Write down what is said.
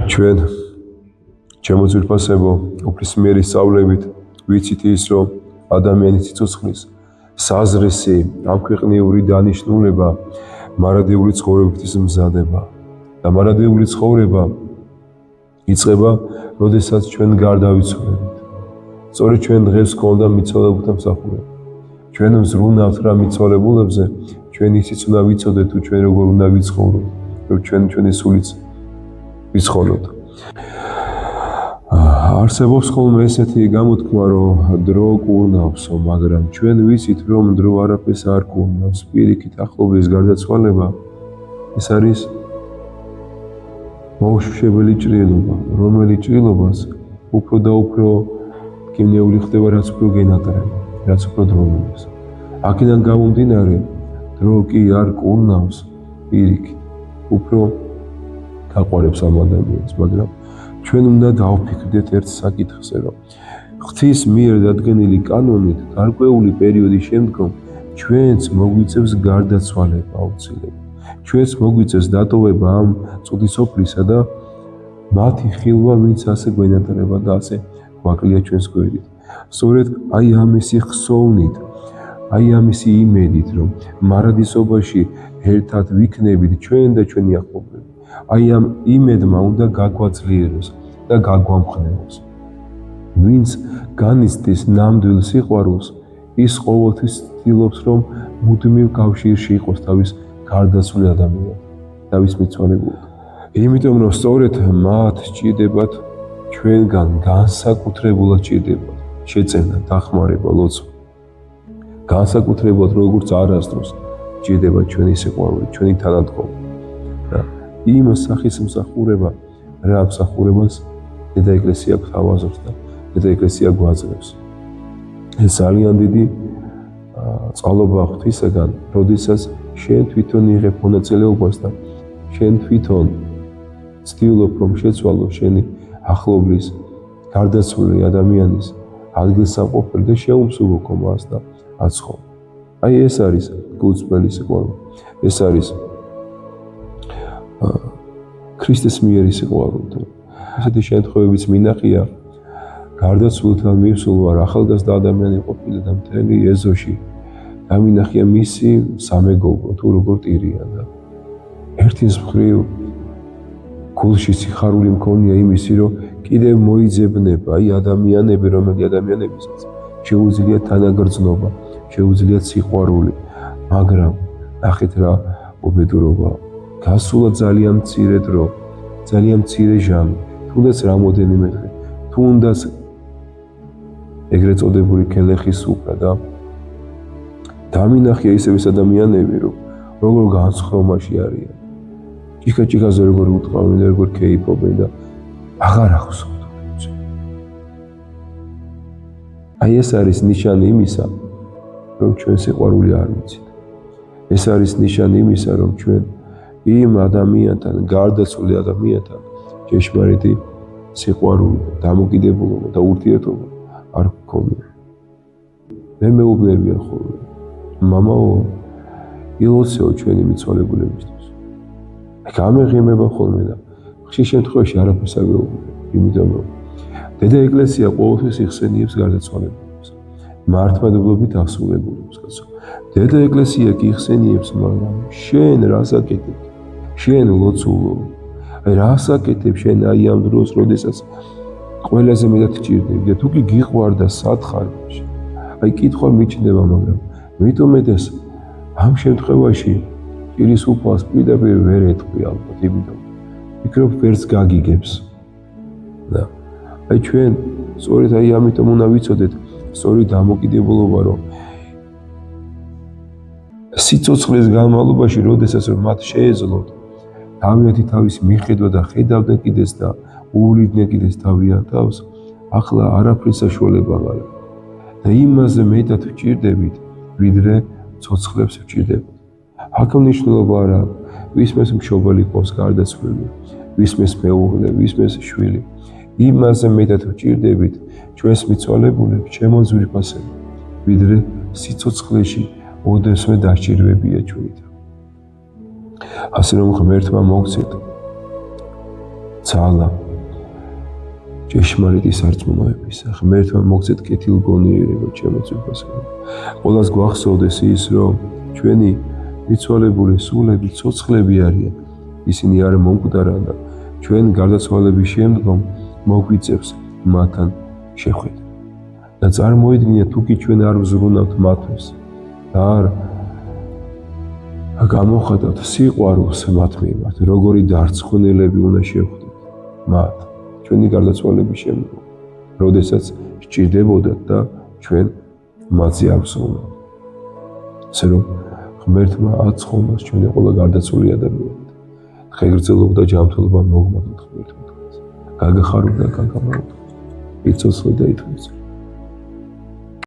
ჩვენ ჩემო ძვირფასებო, უფლისმიერი სწავლებით ვიცით ის, რომ ადამიანის სიცოცხლის საზრესი ამქვეყნიური დანიშნულება მარადიული ცხოვრებისთვის მზადება და მარადიული ცხოვრება იწყება, როდესაც ჩვენ გარდავიცვალებით. სწორედ ჩვენ დღეს გვქონდა მიცვალებულთა მსახურება. ჩვენ ვზრუნავთ რა მიცვალებულებზე, ჩვენ ისიც უნდა ვიცოდეთ თუ ჩვენ როგორ უნდა ვიცხოვროთ, რომ ჩვენ ჩვენი სულიც ვიცხოვროთ. არსებობს ხოლმე ესეთი გამოთქმა, რომ დრო კურნავსო, მაგრამ ჩვენ ვიცით, რომ დრო არაფერს არ კურნავს. პირიქით ახლობლის გარდაცვალება ეს არის მოუშვებელი ჭრილობა, რომელიც ჭრილობას უფრო და უფრო გემნეული ხდება, რაც უფრო გენატრება, რაც უფრო დროულობს. აქედან გამომდინარე, დრო კი არ კურნავს პირიქით, უფრო გაყვარებს ამ ადამიანს, მაგრამ ჩვენ უნდა დავფიქრდეთ ერთ საკითხზე, რომ ღვთის მიერ დადგენილი კანონით გარკვეული პერიოდის შემდგომ ჩვენც მოგვიწევს გარდაცვალება აუცილებლად. ჩვენც მოგვიწევს დატოვება ამ წუთისოფლისა და მათი ხილვა, ვინც ასე გვენატრება და ასე გვაკლია ჩვენს გვერდით. სწორედ აი ამისი ხსოვნით, აი ამისი იმედით, რომ მარადისობაში ერთად ვიქნებით ჩვენ და ჩვენი ახლობლები. აი ამ იმედმა უნდა გაგვაძლიეროს და გაგვამხნევოს. ვინც განიცდის ნამდვილ სიყვარულს, ის ყოველთვის ცდილობს, რომ მუდმივ კავშირში იყოს თავის გარდაცვლილ ადამიანთან, თავის მიცვალებულთან. იმიტომ რომ სწორედ მათ სჭირდებათ ჩვენგან განსაკუთრებულად სჭირდებათ შეწევნა, დახმარება, ლოცვა. განსაკუთრებულად როგორც არასდროს სჭირდება ჩვენი სიყვარული, ჩვენი თანადგომა. იმ სახის მსახურება, რა მსახურებას დედა ეკლესია გვთავაზობს და დედა ეკლესია გვაძლევს. ეს ძალიან დიდი წყალობაა ღვთისაგან, როდესაც შენ თვითონ იღებ მონაწილეობას და შენ თვითონ ცდილობ, რომ შეცვალო შენი ახლობლის გარდაცვლილი ადამიანის ადგილსამყოფელი და შეუმსუბუქო მას და აცხო. აი ეს არის გულწრფელი სიყვარული. ეს არის ქრისტეს მიერი სიყვარული. ესეთი შემთხვევებიც მინახია, გარდაცვლილთან მივსულ ვარ, ახალგაზრდა ადამიანი ყოფილი და მთელი ეზოში დამინახია მისი სამეგობრო, თუ როგორ ტირია და ერთის მხრივ გულში სიხარული მქონია იმისი, რომ კიდევ მოიძებნება აი ადამიანები, რომელი ადამიანებისაც შეუძლიათ თანაგრძნობა, შეუძლიათ სიყვარული, მაგრამ ნახეთ რა უბედურობა. გასულა ძალიან მცირე დრო, ძალიან მცირე ჟამი, თუნდაც რამოდენიმე დღე, თუნდაც ეგრეთ წოდებული ქელეხის სუფრა და დამინახია ისევ ეს ადამიანები, რომ როგორ განსხვავებაში არიან. ჭიქა-ჭიქაზე როგორ უტყავენ, როგორ ქეიფობენ და აღარ ახსოვთ. აი ეს არის ნიშანი იმისა, რომ ჩვენ სიყვარული არ ვიცით. ეს არის ნიშანი იმისა, რომ ჩვენ იმ ადამიანთან, გარდაცვლილ ადამიანთან ჭეშმარიტი სიყვარული, დამოკიდებულობა და ურთიერთობა არ გქონია. მე მეუბნებიან ხოლმე, მამაო, ილოცეო ჩვენი მიცვალებულებისთვის. გამეღიმება ხოლმე და ხშირ შემთხვევაში არაფერს არ მეუბნები, იმიტომ რომ დედა ეკლესია ყოველთვის იხსენიებს გარდაცვალებულებს, მართლმადიდებლობით ასრულებულებს, კაცო. დედა ეკლესია კი იხსენიებს, მაგრამ შენ რას აკეთებ? შენ ლოცულო, რას აკეთებ შენ აი ამ დროს, როდესაც ყველაზე მეტად გჭირდები და თუ კი გიყვარდა სათხარ, აი კითხვა მიჩნდება, მაგრამ მithumetes ამ შემთხვევაში ჭირის უფალს პირდაპირ ვერ ეთქვი ალბათ, იმიტომ ვფიქრობ ვერც გაგიგებს. და აი ჩვენ სწორედ აი ამიტომ უნდა ვიცოდეთ სწორი დამოკიდებულობა, რომ სიცოცხლის განმავლობაში, როდესაც მათ შეეძლოთ თავიანთი თავის მიხედვა და ხედავდნენ კიდეც და უვლიდნენ კიდეც თავიანთ თავს, ახლა არაფრის საშუალება არ აქვს. და იმაზე მეტად ვჭირდებით, ვიდრე ცოცხლებს ვჭირდებათ. აქ მნიშვნელობა არ აქვს, ვისმეს მშობელი ყავს გარდაცვლილი, ვისმეს მეუღლე, ვისმეს შვილი. იმაზე მეტად ვჭირდებით ჩვენს მიცვალებულებს, ჩემო ძვირფასებო, ვიდრე სიცოცხლეში ოდესმე daჭირვებია ჩვენით. ასე რომ ღმერთმა მოგცეთ ძალა ჭეშმარიტი სარწმუნოებისა. ღმერთმა მოგცეთ კეთილგონიერება ჩემო ძვირფასო. ყველას გვახსოვდეს ის, რომ ჩვენი მიცვალებული სულები ცოცხლები არიან. ისინი არ მომკვდარან და ჩვენ გარდაცვალების შემდგომ მოგვიწევს მათთან შეხვედრა. და წარმოიდგინეთ, თუ კი ჩვენ არ ვზრუნავთ მათთვის და არ გამოხატავთ სიყვარულს მათ მიმართ, როგორი დარწმუნებულები უნდა შევხვდეთ მათ ჩვენი გარდაცვალების შემდგომ, როდესაც სჭირდებოდათ და ჩვენ მათზე არ ვზრუნავთ. ასე რომ ღმერთმა აცხოვნოს ჩვენი ყველა გარდაცვლილი ადამიანები. ხეგრძელობა და ჯანმრთელობა მოგმაგოთ ღმერთმა. გაგახარო და გაგამაოდ. იცოცხლე და ითხოვე.